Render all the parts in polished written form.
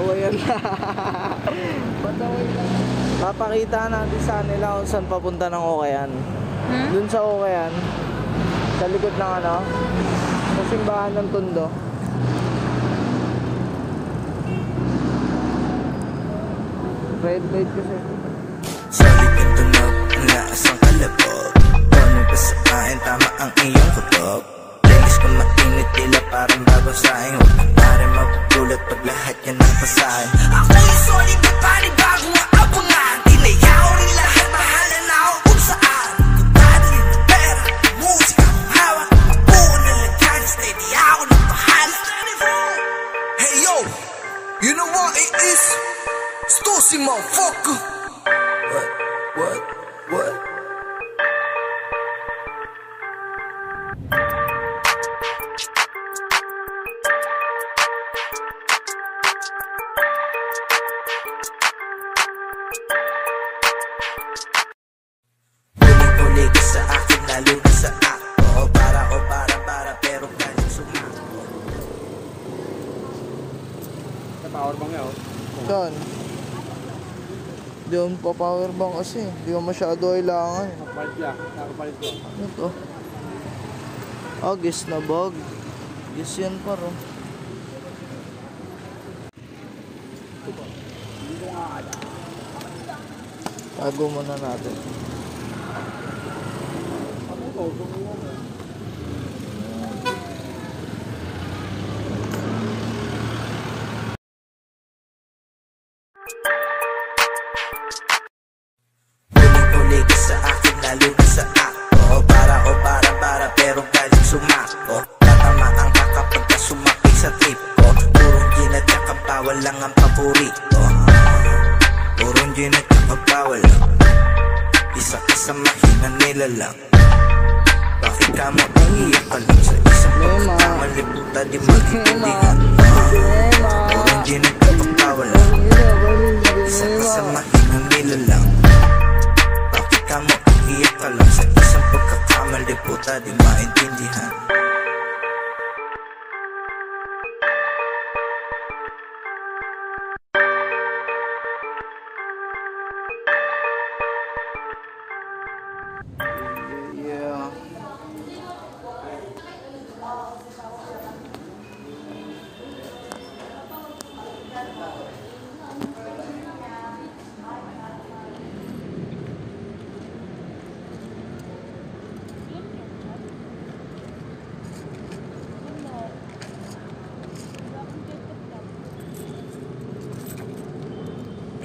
Awayan na. Ba't away lang? Papakita natin sa nila kung saan papunta ng Okayan. Dun sa Okayan, sa likod ng ano, sa simbahan ng Tondo. Red light kasi. Sa likod tunog, ang laasang kalabog. Toning pa sa kain, tama ang iyong kutok. Lengis ko mainit, tila parang bago sa'yo. Huwag na pare mapupulot pag lahat yan ang pasahin. Ako yung solid na panibago nga abangan. Tinayaw rin lahat, mahala na ako kung saan. Kutado rin na pera, musika kong hawak. Buo na lagyan, steady ako ng bahala. Hey yo, you know what it is? Stussy motherfucker. What? Huli-huli ka sa akin, lalo na sa ako. Para, pero galing sumako. Sa powerbank niya, oh. Saan? Di pa powerbank kasi. Di ko masyado kailangan. Nakapalit niya. Nakapalit ko. Ano to? Ah, guess na bag. Guess yan paro. Tago muna natin. Huli-huli ka sa akin, lalo na sa ako. Para, pero galing sumako. Tatama ang kapag ka sumaki sa trip ko. Purong gin at saka bawal lang ang paborito. Purong gin at saka bawal lang. Isa ka sa mahina nila lang. Bakit ka mo umiyak ka lang sa isang pagkakamali? Puta di magkitindihan. Purong gin at saka bawal lang. Isa ka sa mahina nila lang. Bakit ka mo umiyak ka lang sa isang pagkakamali? Puta di maintindihan. Yeah.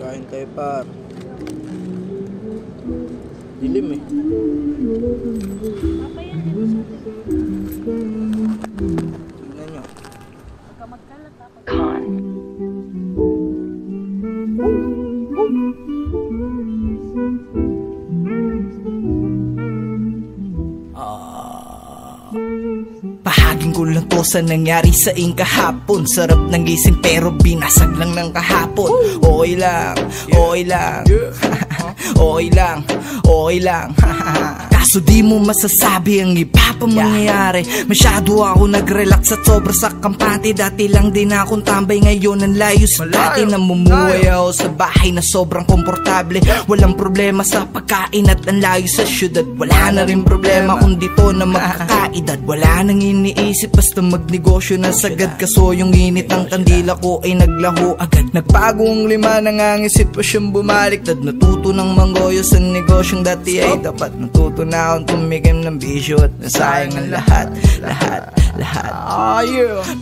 Kain tayo par. Dilim eh. Tignan nyo. Pahaging ko lang to sa nangyari sa ing kahapon. Sarap ng gising pero binasag lang ng kahapon. Okay lang, okay lang. Okay lang. Kaso di mo masasabi ang iba pa mangyayari. Masyado ako nag-relax at sobra sa kampante. Dati lang din akong tambay, ngayon ang layo sa dati. Namumuhay ako sa bahay na sobrang komportable. Walang problema sa pagkain at ang layo sa syudad. Wala na rin problema kung dito na magkakaedad. Wala nang iniisip basta magnegosyo na sagad. Kaso yung init ng kandila ko ay naglaho agad. Nagbago ang lima, nangangin sitwasyong bumalik. Dad natuto ng manggoyo sa negosyong dati ay dapat. Natuto na akong tumigim ng bisyo at nasayang ang lahat.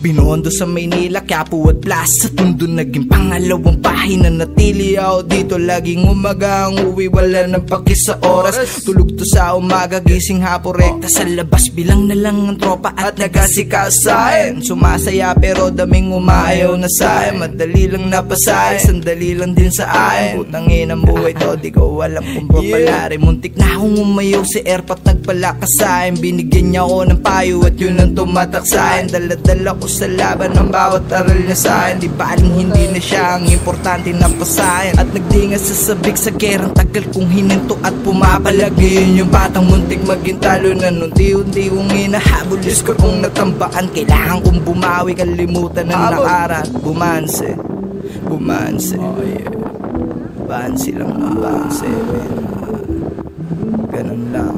Binondo sa Maynila, Quiapo at Plaza. Sa Tondo naging pangalawang bahay na natili ako dito. Laging umaga ang uwi, wala nang paki sa oras. Tulog to sa umaga, gising hapon rekta sa labas. Bilang na lang ang tropa at nagasikasahin. Sumasaya pero daming umaayaw na sa'yo. Madali lang napasahin, sandali lang din sa akin. Putangin ang buhay to, di ko alam kung papalari. Muntik na akong umayaw, si Airpat nagpalakas sa'kin. Binigyan niya ako ng payo at yun ang tumatak sa'kin. Dala-dala ko sa laban ng bawat aral niya sa'kin. Di baling hindi na siya ang importante na pasahin. At nagdingas sa sabik sa gerang tagal kong hininto at pumapalagi. Yun yung batang muntik maging talo na nunti-unti kong hinahabol. Diyos ko kung natambaan, kailangan kong bumawi. Kalimutan ang nakara at bumanse. Bumanse, bansi lang ng banse. Ganun lang.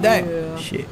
Damn, shit.